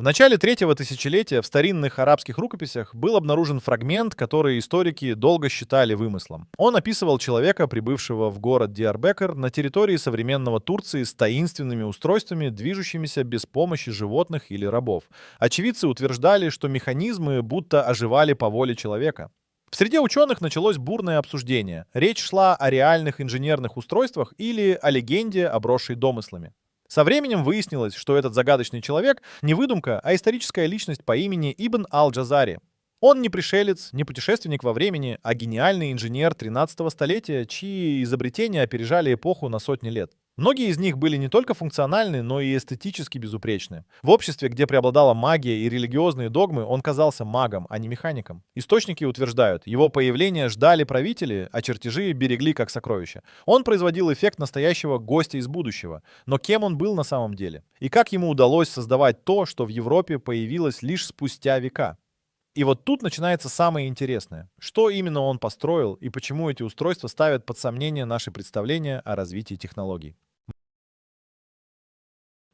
В начале третьего тысячелетия в старинных арабских рукописях был обнаружен фрагмент, который историки долго считали вымыслом. Он описывал человека, прибывшего в город Диарбекр на территории современного Турции с таинственными устройствами, движущимися без помощи животных или рабов. Очевидцы утверждали, что механизмы будто оживали по воле человека. В среде ученых началось бурное обсуждение. Речь шла о реальных инженерных устройствах или о легенде, обросшей домыслами. Со временем выяснилось, что этот загадочный человек не выдумка, а историческая личность по имени Ибн Аль-Джазари. Он не пришелец, не путешественник во времени, а гениальный инженер 13 столетия, чьи изобретения опережали эпоху на сотни лет. Многие из них были не только функциональны, но и эстетически безупречны. В обществе, где преобладала магия и религиозные догмы, он казался магом, а не механиком. Источники утверждают, его появление ждали правители, а чертежи берегли как сокровища. Он производил эффект настоящего гостя из будущего. Но кем он был на самом деле? И как ему удалось создавать то, что в Европе появилось лишь спустя века? И вот тут начинается самое интересное. Что именно он построил и почему эти устройства ставят под сомнение наши представления о развитии технологий?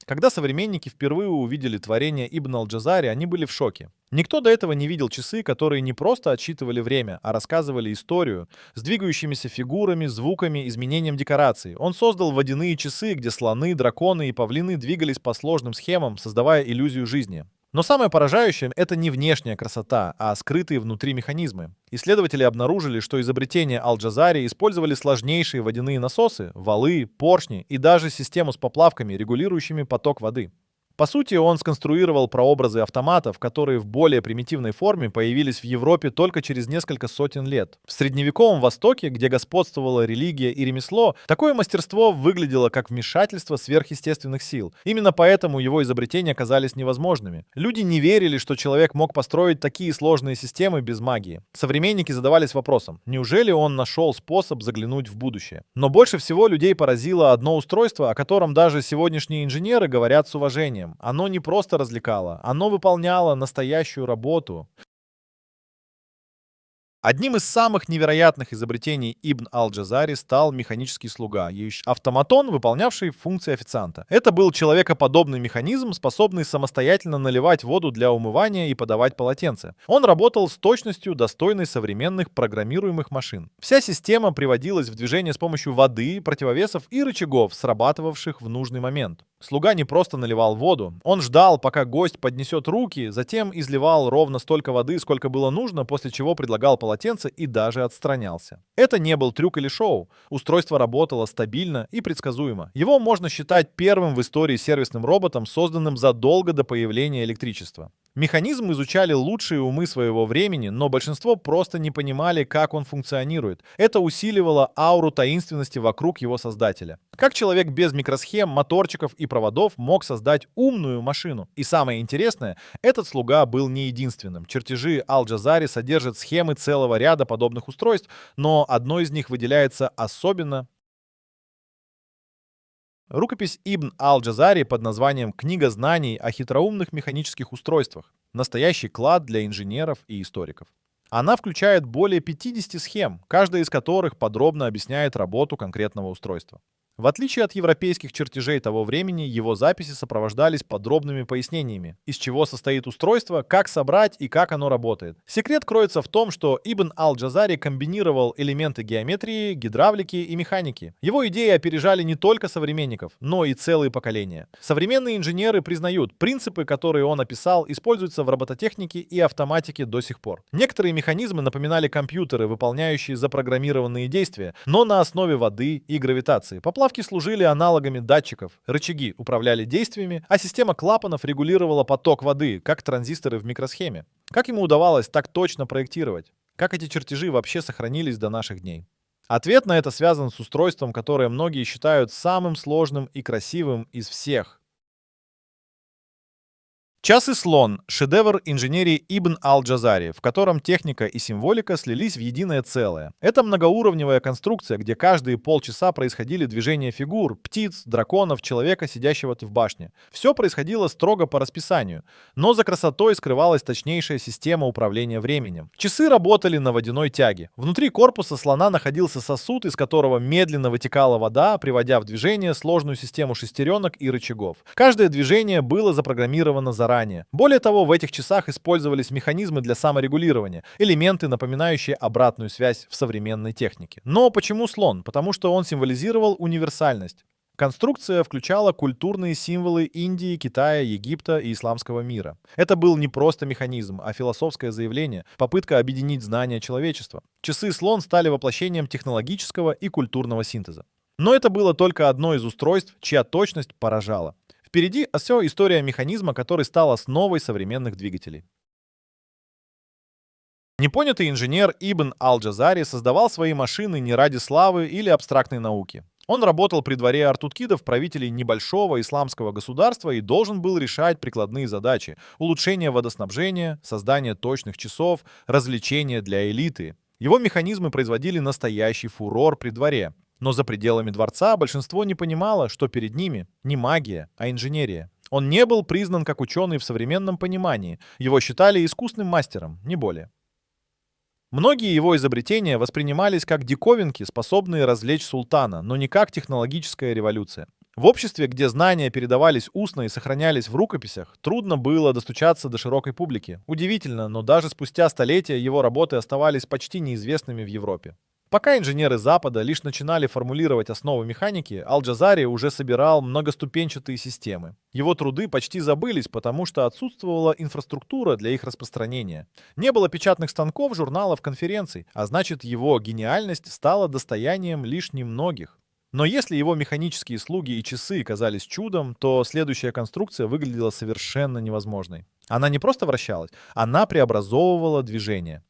Когда современники впервые увидели творение Ибн Аль-Джазари, они были в шоке. Никто до этого не видел часы, которые не просто отсчитывали время, а рассказывали историю с двигающимися фигурами, звуками, изменением декораций. Он создал водяные часы, где слоны, драконы и павлины двигались по сложным схемам, создавая иллюзию жизни. Но самое поражающее — это не внешняя красота, а скрытые внутри механизмы. Исследователи обнаружили, что изобретения Аль-Джазари использовали сложнейшие водяные насосы, валы, поршни и даже систему с поплавками, регулирующими поток воды. По сути, он сконструировал прообразы автоматов, которые в более примитивной форме появились в Европе только через несколько сотен лет. В средневековом Востоке, где господствовала религия и ремесло, такое мастерство выглядело как вмешательство сверхъестественных сил. Именно поэтому его изобретения казались невозможными. Люди не верили, что человек мог построить такие сложные системы без магии. Современники задавались вопросом, неужели он нашел способ заглянуть в будущее? Но больше всего людей поразило одно устройство, о котором даже сегодняшние инженеры говорят с уважением. Оно не просто развлекало, оно выполняло настоящую работу. Одним из самых невероятных изобретений Ибн Аль-Джазари стал механический слуга, автоматон, выполнявший функции официанта. Это был человекоподобный механизм, способный самостоятельно наливать воду для умывания и подавать полотенце. Он работал с точностью, достойной современных программируемых машин. Вся система приводилась в движение с помощью воды, противовесов и рычагов, срабатывавших в нужный момент. Слуга не просто наливал воду, он ждал, пока гость поднесет руки, затем изливал ровно столько воды, сколько было нужно, после чего предлагал полотенце и даже отстранялся. Это не был трюк или шоу. Устройство работало стабильно и предсказуемо. Его можно считать первым в истории сервисным роботом, созданным задолго до появления электричества. Механизм изучали лучшие умы своего времени, но большинство просто не понимали, как он функционирует. Это усиливало ауру таинственности вокруг его создателя. Как человек без микросхем, моторчиков и проводов мог создать умную машину? И самое интересное, этот слуга был не единственным. Чертежи Аль-Джазари содержат схемы целого ряда подобных устройств, но одно из них выделяется особенно. Рукопись Ибн Аль-Джазари под названием «Книга знаний о хитроумных механических устройствах». Настоящий клад для инженеров и историков. Она включает более 50 схем, каждая из которых подробно объясняет работу конкретного устройства. В отличие от европейских чертежей того времени, его записи сопровождались подробными пояснениями, из чего состоит устройство, как собрать и как оно работает. Секрет кроется в том, что Ибн Аль-Джазари комбинировал элементы геометрии, гидравлики и механики. Его идеи опережали не только современников, но и целые поколения. Современные инженеры признают, принципы, которые он описал, используются в робототехнике и автоматике до сих пор. Некоторые механизмы напоминали компьютеры, выполняющие запрограммированные действия, но на основе воды и гравитации. Поплавки служили аналогами датчиков, рычаги управляли действиями, а система клапанов регулировала поток воды, как транзисторы в микросхеме. Как ему удавалось так точно проектировать? Как эти чертежи вообще сохранились до наших дней? Ответ на это связан с устройством, которое многие считают самым сложным и красивым из всех. «Час и слон» — шедевр инженерии Ибн Аль-Джазари, в котором техника и символика слились в единое целое. Это многоуровневая конструкция, где каждые полчаса происходили движения фигур, птиц, драконов, человека, сидящего в башне. Все происходило строго по расписанию, но за красотой скрывалась точнейшая система управления временем. Часы работали на водяной тяге. Внутри корпуса слона находился сосуд, из которого медленно вытекала вода, приводя в движение сложную систему шестеренок и рычагов. Каждое движение было запрограммировано заранее. заранее. Более того, в этих часах использовались механизмы для саморегулирования, элементы, напоминающие обратную связь в современной технике. Но почему слон? Потому что он символизировал универсальность. Конструкция включала культурные символы Индии, Китая, Египта и исламского мира. Это был не просто механизм, а философское заявление, попытка объединить знания человечества. Часы слон стали воплощением технологического и культурного синтеза. Но это было только одно из устройств, чья точность поражала. Впереди все история механизма, который стал основой современных двигателей. Непонятый инженер Ибн Аль-Джазари создавал свои машины не ради славы или абстрактной науки. Он работал при дворе артуткидов, правителей небольшого исламского государства, и должен был решать прикладные задачи: улучшение водоснабжения, создание точных часов, развлечения для элиты. Его механизмы производили настоящий фурор при дворе. Но за пределами дворца большинство не понимало, что перед ними не магия, а инженерия. Он не был признан как ученый в современном понимании. Его считали искусным мастером, не более. Многие его изобретения воспринимались как диковинки, способные развлечь султана, но не как технологическая революция. В обществе, где знания передавались устно и сохранялись в рукописях, трудно было достучаться до широкой публики. Удивительно, но даже спустя столетия его работы оставались почти неизвестными в Европе. Пока инженеры Запада лишь начинали формулировать основы механики, Аль-Джазари уже собирал многоступенчатые системы. Его труды почти забылись, потому что отсутствовала инфраструктура для их распространения. Не было печатных станков, журналов, конференций, а значит, его гениальность стала достоянием лишь немногих. Но если его механические слуги и часы казались чудом, то следующая конструкция выглядела совершенно невозможной. Она не просто вращалась, она преобразовывала движение.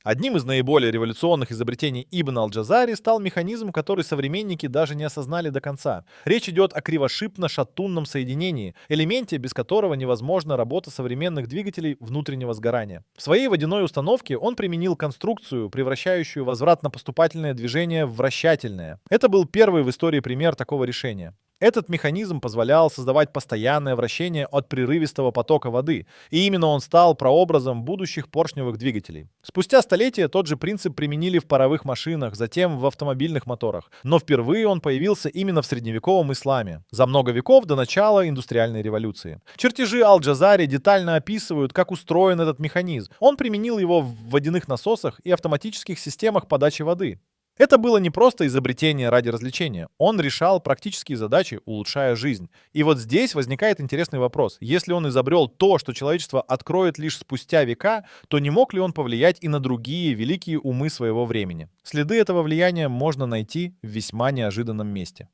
Одним из наиболее революционных изобретений Ибн Аль-Джазари стал механизм, который современники даже не осознали до конца. Речь идет о кривошипно-шатунном соединении, элементе, без которого невозможна работа современных двигателей внутреннего сгорания. В своей водяной установке он применил конструкцию, превращающую возвратно-поступательное движение в вращательное. Это был первый в истории пример такого решения. Этот механизм позволял создавать постоянное вращение от прерывистого потока воды, и именно он стал прообразом будущих поршневых двигателей. Спустя столетия тот же принцип применили в паровых машинах, затем в автомобильных моторах, но впервые он появился именно в средневековом исламе, за много веков до начала индустриальной революции. Чертежи Аль-Джазари детально описывают, как устроен этот механизм. Он применил его в водяных насосах и автоматических системах подачи воды. Это было не просто изобретение ради развлечения. Он решал практические задачи, улучшая жизнь. И вот здесь возникает интересный вопрос. Если он изобрел то, что человечество откроет лишь спустя века, то не мог ли он повлиять и на другие великие умы своего времени? Следы этого влияния можно найти в весьма неожиданном месте.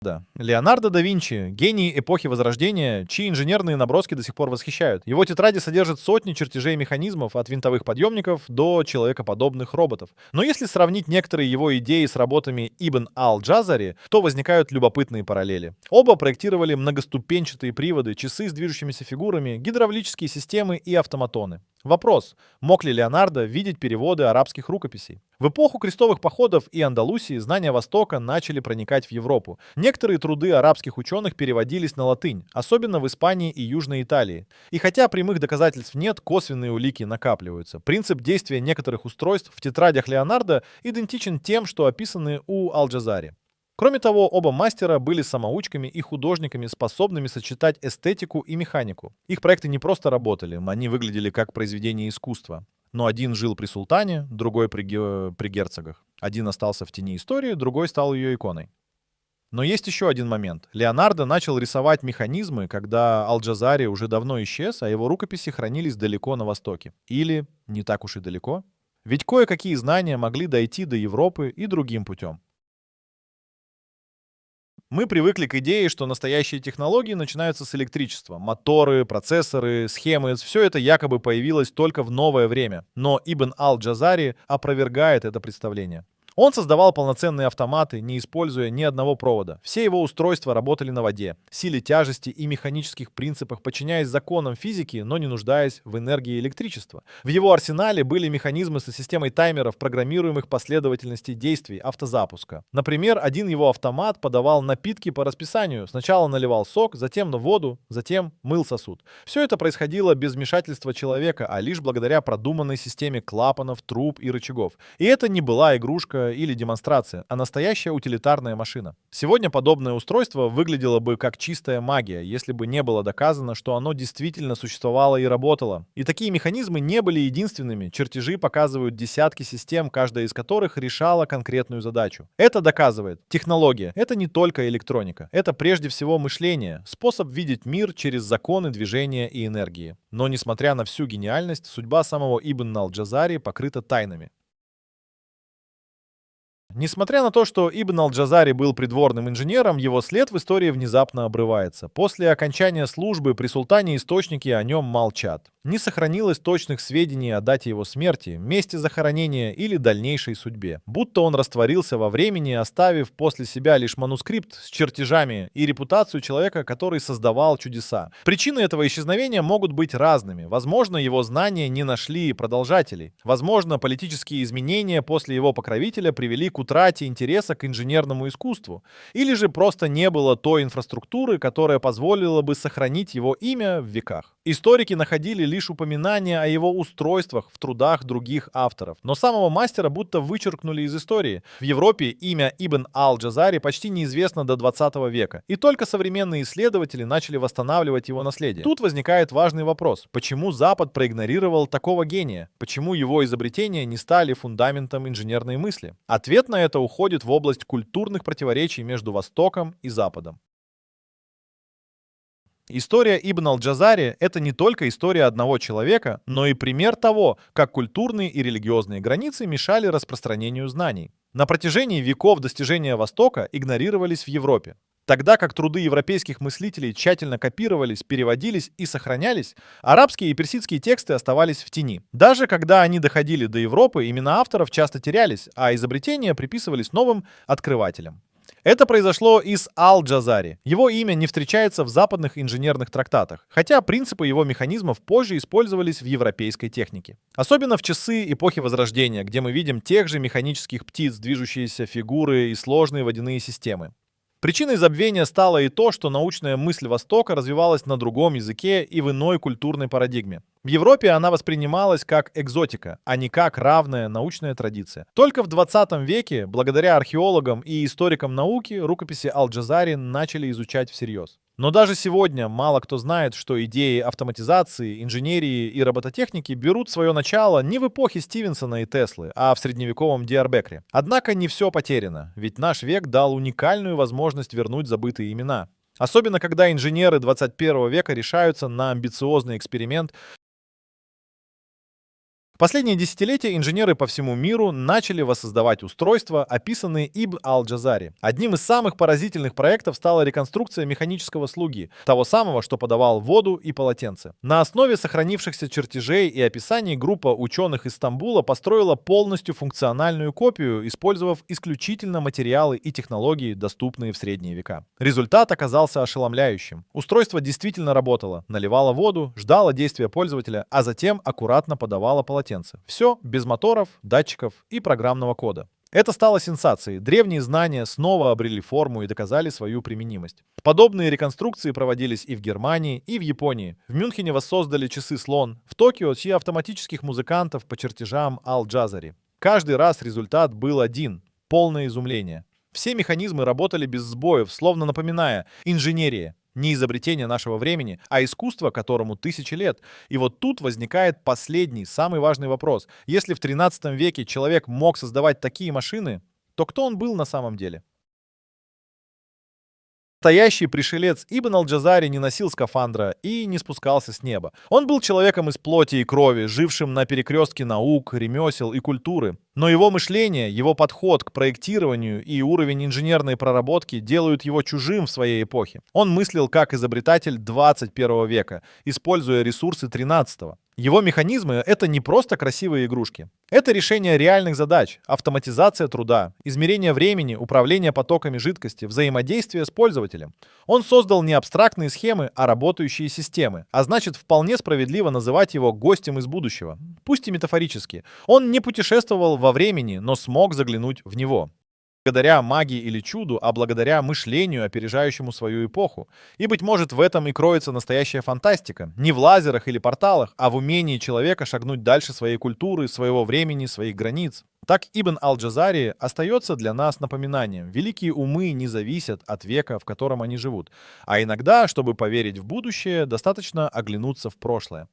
Да. Леонардо да Винчи — гений эпохи Возрождения, чьи инженерные наброски до сих пор восхищают. Его тетради содержат сотни чертежей механизмов, от винтовых подъемников до человекоподобных роботов. Но если сравнить некоторые его идеи с работами Ибн Аль-Джазари, то возникают любопытные параллели. Оба проектировали многоступенчатые приводы, часы с движущимися фигурами, гидравлические системы и автоматоны. Вопрос: мог ли Леонардо видеть переводы арабских рукописей? В эпоху крестовых походов и Андалусии знания Востока начали проникать в Европу. Некоторые труды арабских ученых переводились на латынь, особенно в Испании и Южной Италии. И хотя прямых доказательств нет, косвенные улики накапливаются. Принцип действия некоторых устройств в тетрадях Леонардо идентичен тем, что описаны у Аль-Джазари. Кроме того, оба мастера были самоучками и художниками, способными сочетать эстетику и механику. Их проекты не просто работали, они выглядели как произведение искусства. Но один жил при султане, другой при герцогах. Один остался в тени истории, другой стал ее иконой. Но есть еще один момент. Леонардо начал рисовать механизмы, когда Аль-Джазари уже давно исчез, а его рукописи хранились далеко на Востоке. Или не так уж и далеко. Ведь кое-какие знания могли дойти до Европы и другим путем. Мы привыкли к идее, что настоящие технологии начинаются с электричества. Моторы, процессоры, схемы — все это якобы появилось только в новое время. Но Ибн Аль-Джазари опровергает это представление. Он создавал полноценные автоматы, не используя ни одного провода. Все его устройства работали на воде, силе тяжести и механических принципах, подчиняясь законам физики, но не нуждаясь в энергии электричества. В его арсенале были механизмы со системой таймеров, программируемых последовательностей действий автозапуска. Например, один его автомат подавал напитки по расписанию. Сначала наливал сок, затем на воду, затем мыл сосуд. Все это происходило без вмешательства человека, а лишь благодаря продуманной системе клапанов, труб и рычагов. И это не была игрушка или демонстрация, а настоящая утилитарная машина. Сегодня подобное устройство выглядело бы как чистая магия, если бы не было доказано, что оно действительно существовало и работало. И такие механизмы не были единственными. Чертежи показывают десятки систем, каждая из которых решала конкретную задачу. Это доказывает, технология — это не только электроника. Это прежде всего мышление, способ видеть мир через законы движения и энергии. Но несмотря на всю гениальность, судьба самого Ибн аль-Джазари покрыта тайнами. Несмотря на то, что Ибн аль-Джазари был придворным инженером, его след в истории внезапно обрывается. После окончания службы при султане источники о нем молчат. Не сохранилось точных сведений о дате его смерти, месте захоронения или дальнейшей судьбе. Будто он растворился во времени, оставив после себя лишь манускрипт с чертежами и репутацию человека, который создавал чудеса. Причины этого исчезновения могут быть разными. Возможно, его знания не нашли продолжателей. Возможно, политические изменения после его покровителя привели к утрате интереса к инженерному искусству. Или же просто не было той инфраструктуры, которая позволила бы сохранить его имя в веках. Историки находили лишь упоминания о его устройствах в трудах других авторов. Но самого мастера будто вычеркнули из истории. В Европе имя Ибн аль-Джазари почти неизвестно до 20 века. И только современные исследователи начали восстанавливать его наследие. Тут возникает важный вопрос. Почему Запад проигнорировал такого гения? Почему его изобретения не стали фундаментом инженерной мысли? Ответ на это уходит в область культурных противоречий между Востоком и Западом. История Ибн аль-Джазари — это не только история одного человека, но и пример того, как культурные и религиозные границы мешали распространению знаний. На протяжении веков достижения Востока игнорировались в Европе. Тогда как труды европейских мыслителей тщательно копировались, переводились и сохранялись, арабские и персидские тексты оставались в тени. Даже когда они доходили до Европы, имена авторов часто терялись, а изобретения приписывались новым открывателям. Это произошло и с аль-Джазари. Его имя не встречается в западных инженерных трактатах, хотя принципы его механизмов позже использовались в европейской технике. Особенно в часы эпохи Возрождения, где мы видим тех же механических птиц, движущиеся фигуры и сложные водяные системы. Причиной забвения стало и то, что научная мысль Востока развивалась на другом языке и в иной культурной парадигме. В Европе она воспринималась как экзотика, а не как равная научная традиция. Только в 20 веке, благодаря археологам и историкам науки, рукописи аль-Джазари начали изучать всерьез. Но даже сегодня мало кто знает, что идеи автоматизации, инженерии и робототехники берут свое начало не в эпохе Стивенсона и Теслы, а в средневековом Диарбекре. Однако не все потеряно, ведь наш век дал уникальную возможность вернуть забытые имена. Особенно когда инженеры 21 века решаются на амбициозный эксперимент. В последние десятилетия инженеры по всему миру начали воссоздавать устройства, описанные Ибн аль-Джазари. Одним из самых поразительных проектов стала реконструкция механического слуги, того самого, что подавал воду и полотенце. На основе сохранившихся чертежей и описаний группа ученых из Стамбула построила полностью функциональную копию, использовав исключительно материалы и технологии, доступные в средние века. Результат оказался ошеломляющим. Устройство действительно работало, наливало воду, ждало действия пользователя, а затем аккуратно подавало полотенце. Все без моторов, датчиков и программного кода. Это стало сенсацией. Древние знания снова обрели форму и доказали свою применимость. Подобные реконструкции проводились и в Германии, и в Японии. В Мюнхене воссоздали часы слон. В Токио чьи автоматических музыкантов по чертежам аль-Джазари. Каждый раз результат был один — полное изумление. Все механизмы работали без сбоев, словно напоминая: инженерия — не изобретение нашего времени, а искусство, которому тысячи лет. И вот тут возникает последний, самый важный вопрос. Если в 13 веке человек мог создавать такие машины, то кто он был на самом деле? Настоящий пришелец Ибн аль-Джазари не носил скафандра и не спускался с неба. Он был человеком из плоти и крови, жившим на перекрестке наук, ремесел и культуры. Но его мышление, его подход к проектированию и уровень инженерной проработки делают его чужим в своей эпохе. Он мыслил как изобретатель 21 века, используя ресурсы 13-го. Его механизмы — это не просто красивые игрушки. Это решение реальных задач, автоматизация труда, измерение времени, управление потоками жидкости, взаимодействие с пользователем. Он создал не абстрактные схемы, а работающие системы. А значит, вполне справедливо называть его гостем из будущего. Пусть и метафорически. Он не путешествовал во времени, но смог заглянуть в него. Благодаря магии или чуду, а благодаря мышлению, опережающему свою эпоху. И, быть может, в этом и кроется настоящая фантастика. Не в лазерах или порталах, а в умении человека шагнуть дальше своей культуры, своего времени, своих границ. Так Ибн Аль-Джазари остается для нас напоминанием. Великие умы не зависят от века, в котором они живут. А иногда, чтобы поверить в будущее, достаточно оглянуться в прошлое.